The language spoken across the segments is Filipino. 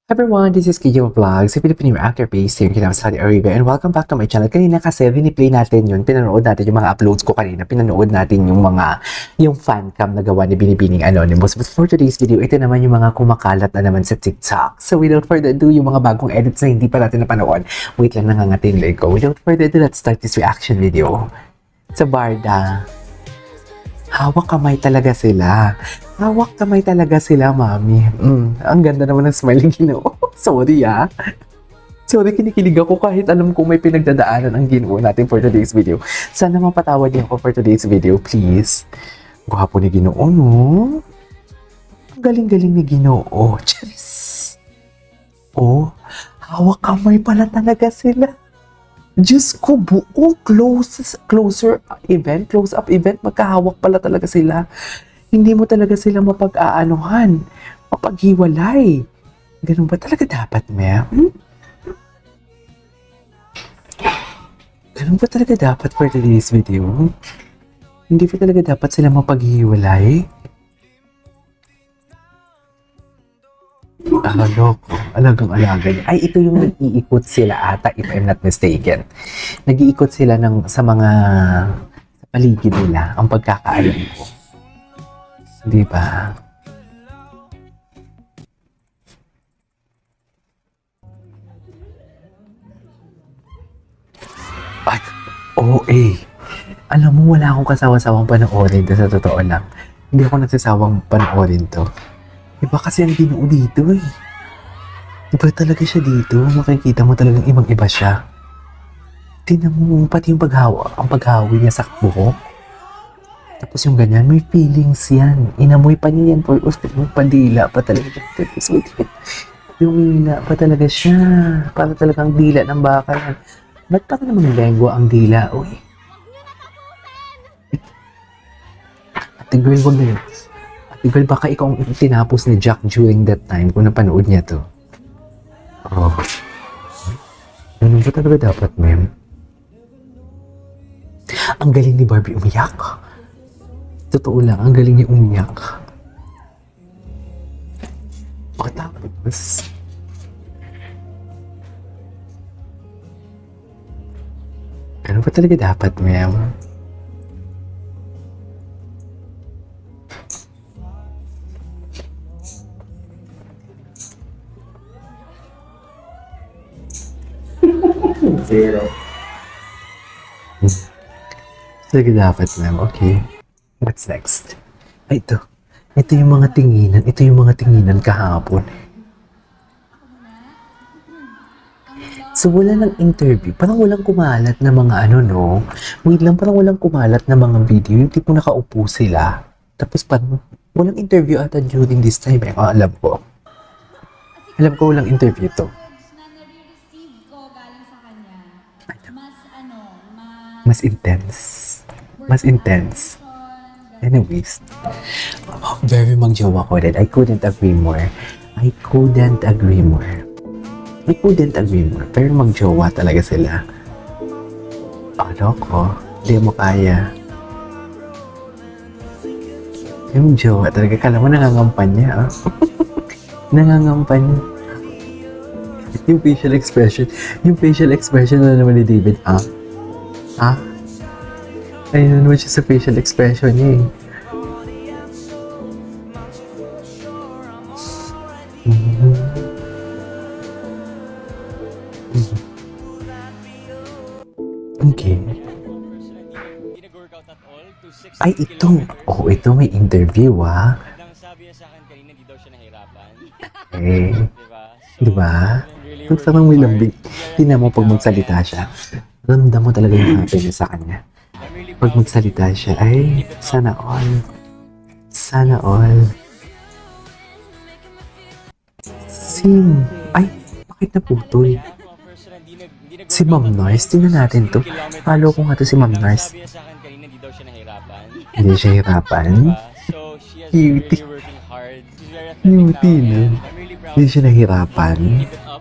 Hi everyone, this is Kiyo Vlogs, a Filipino actor based here in Saudi Arabia, and welcome back to my channel. Kanina kasi play natin yun, pinanood natin yung mga uploads ko kanina, pinanood natin yung fan cam na gawa ni Binibining Anonymous. But for today's video, ito naman yung mga kumakalat na naman sa TikTok. So without further ado, yung mga bagong edits na hindi pa natin napanood. Wait lang, nangangatin leg ko. Without further ado, let's start this reaction video. Sa Barda, hawak kamay talaga sila. Hawak kamay talaga sila, mami. Ang ganda naman ng smile ng Ginoo. Sorry, Sorry, kinikilig ako kahit alam ko may pinagdadaanan ang Ginoo natin for today's video. Sana mapatawad niyo ako for today's video, please. Gwapo ni Ginoo, no? Ang galing-galing ni Ginoo. Cheers! Oh, hawak kamay pala talaga sila. Diyos ko, buong close-up event, magkahawak pala talaga sila. Hindi mo talaga sila mapag-aanuhan, mapaghiwalay. Ganun ba talaga dapat, ma'am? Ganun ba talaga dapat for today's video? Hindi ba talaga dapat sila mapaghiwalay? Loko. Alagang-alaga niya. Ay, ito yung nag-iikot sila ata, if I'm not mistaken. Nag-iikot sila sa paligid nila, ang pagkakaalam ko. Di ba? Ay, alam mo, wala akong kasawa-sawang panoorin to, sa totoo lang. Hindi ako nagsasawang panoorin to. Iba kasi ang Ginoo dito eh. Iba talaga siya dito. Makikita mo talagang ibang-iba siya. Tingnan mo, pati yung paghawi niya sa buhok. Tapos yung ganyan, may feelings yan. Inamoy pa niya yan for padila pa talaga. Lumila pa talaga siya. Para talagang dila ng bakal. Ba't pa namang lengwa ang dila? Uy. Ate girl, wag na yun. Ate girl, baka ikaw ang tinapos ni Jack during that time kung napanood niya to. Oh. Ano ba talaga dapat, ma'am? Ang galing ni Barbie umiyak. Totoo lang, ang galing niya umiyak. Tapos, ano ba talaga dapat, ma'am? Zero. Talaga dapat, ma'am. Okay. What's next? Ay, ito. Ito yung mga tinginan. Ito yung mga tinginan kahapon. So, wala ng interview. Parang walang kumalat na mga no? Wait lang, parang walang kumalat na mga video. Yung tipo nakaupo sila. Tapos parang walang interview ata during this time. Alam ko. Alam ko walang interview to. Mas intense. Mas intense. Anyways, very magjowa ko din. I couldn't agree more. Pero magjowa talaga sila. Loko. Hindi mo kaya. Yung jowa talaga. Kala mo nangangampan niya. Nangangampan niya. Yung facial expression na naman ni David. Ayun naman siya sa facial expression niya eh. Okay. Ay, ito. Ito may interview Sabi niya sa akin kanina, di daw siya nahirapan. Diba? Kung parang may lambing. Tingnan mo pag magsalita siya. Ramdam mo talaga yung happiness sa kanya. Pag magsalita siya, ay, sana all. Ay, bakit naputol? Si Ma'am Nars, tingnan natin to. Follow ko nga to si Ma'am Nars. Sabi niya sa akin kanina, di daw siya nahirapan. Hindi siya hirapan? So, she has Cutie. really working hard. She's very athletic Cutie, no? I'm really proud. Hindi siya nahirapan. Keep it up.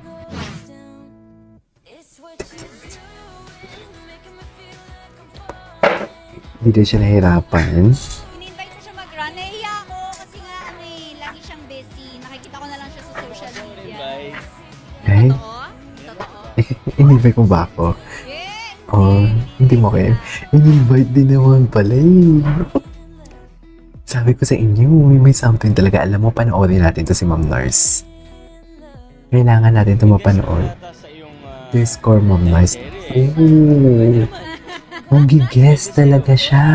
Hindi din siya nahirapan. In-invite ko siya mag-run. Nahiya ako kasi nga lagi siyang busy. Nakikita ko na lang siya sa social media. Invite. In-invite mo ba ako? Oh, hindi mo kayo. In-invite din naman pala eh. Sabi ko sa inyo, may something talaga. Alam mo, panoorin natin to si Ma'am Nars. Kailangan natin ito mapanood. Sa iyong, To score Ma'am Nars. series. Oh, mag-guess talaga siya.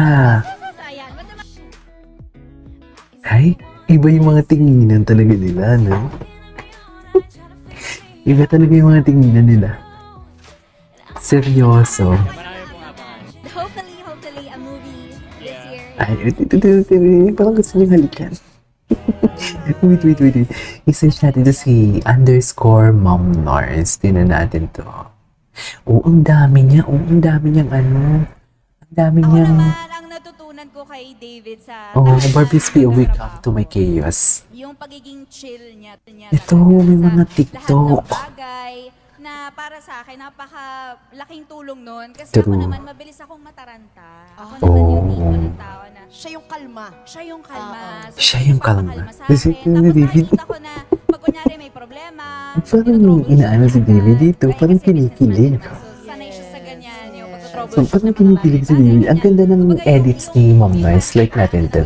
Ay, iba yung mga tinginan talaga nila, no? Iba talaga yung mga tinginan nila. Seryoso. Marami pong abangan. Hopefully a movie this year. Ay, parang gusto niyong halikan. Wait. I-search natin to si _ Mom Nars. Tingnan natin to. Oo, ang dami niya. Oo, ang dami niyang ano. Ang dami Ako niyang... naman, ang natutunan ko kay David sa... Oh, Barbies be a wake up to my chaos. Yung pagiging chill niya. Ito, talaga may sa mga TikTok. Lahat ng bagay na para sa akin, napaka-laking tulong nun. Kasi True. ako naman, mabilis akong mataranta. Ako naman yung tipo Oh. ng tao na Siya yung kalma. siya yung kalma. Oo. So, Siya yung kalma. sa Kasi akin. ni Tapos David- nakikita ko na pag kunyari may problema, Parang tinotroubleshoot inaano si agad. David dito, Ay, parang kasi businessman kinikilig. naman. So, sanay siya sa ganyan. Yung So, pagtotroubleshoot parang ng mga kinikilig si bagay-bagay, David. Ang ganda ng Kumbaga, edits ni Mom Nars. Like natin to.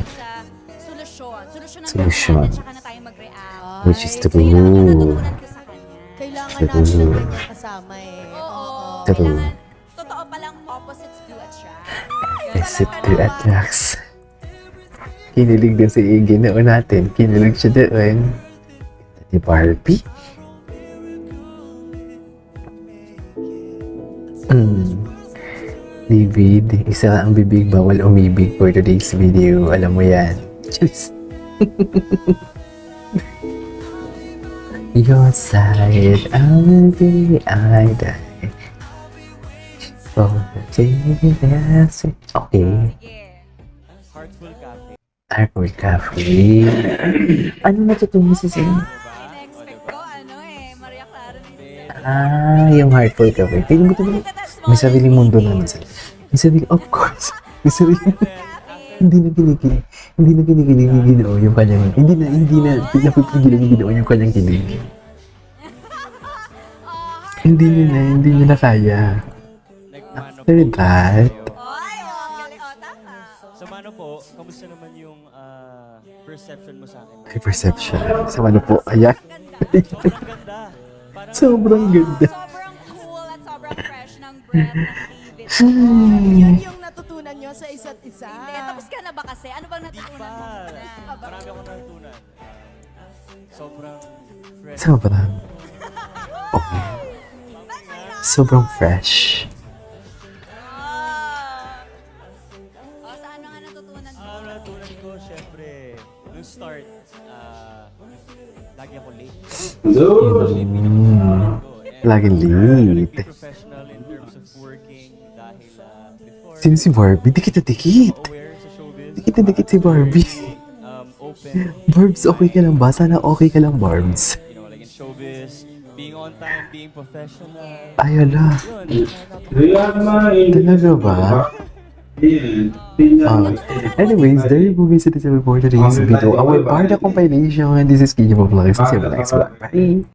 Solusyon ng Solusyon. dahilan at saka na tayo mag-react. Which is Ay, So, yun ang true. natutunan ko sa kanya. Kailangan True. natin ng ganyan kasama eh. Oo. True. Kailangan, totoo palang opposites do attract. Yes, it to attracts. Kinilig din si Iggy noon natin. Kinilig siya doon. Si Barbie. David, isa ang bibig bawal umibig for today's video. Alam mo yan. Cheers. Your side, I'll be I die. For the Jesus. Okay. Sige. Heartful Cafe. Artful Cafe. Ano natutunan si Sin? In-expect ko, Maria Clara ni Yung Heartful Cafe. Tingnan mo ito. May sariling mundo na naman sila. May sariling, of course. May sariling, hindi na kinikilig. Hindi na kinikilig ni Ginoo yung kanyang, hindi na napipigilan ni Ginoo yung kanyang kilig. Hindi niya na kaya. Nagmano After that, Ay, ang galing. Tama. Sa Mano po, kamusta naman yung perception mo sa akin? may perception. Sa ano po, ayan. Sobrang ganda. Parang Sobrang ganda. Sobrang cool at sobrang fresh ng breath ng David. Yun yung natutunan nyo sa isa't isa. Hindi, tapos ka na ba kasi? Ano bang natutunan mo pa. na? Marami akong natutunan. Sobrang fresh. Sobrang. Okay. Sobrang fresh. Sa ano nga natutunan mo? Natutunan ko, syempre, nung start, lagi ako late. Laging late. Be professional in terms of working dahil before, Sino si Barbie? Dikit na dikit. aware sa showbiz. Dikit na dikit si Barbie. Open. Barbs, okay ka lang ba? Sana okay ka lang, Barbs. You know, like in showbiz, being on time, being professional. Ay, ala. Yun, Talaga ba? Anyways, there you go guys. It is a report today's video. Our Barda compilation. This is Kiki Vlogs. See you in the next vlog. Bye!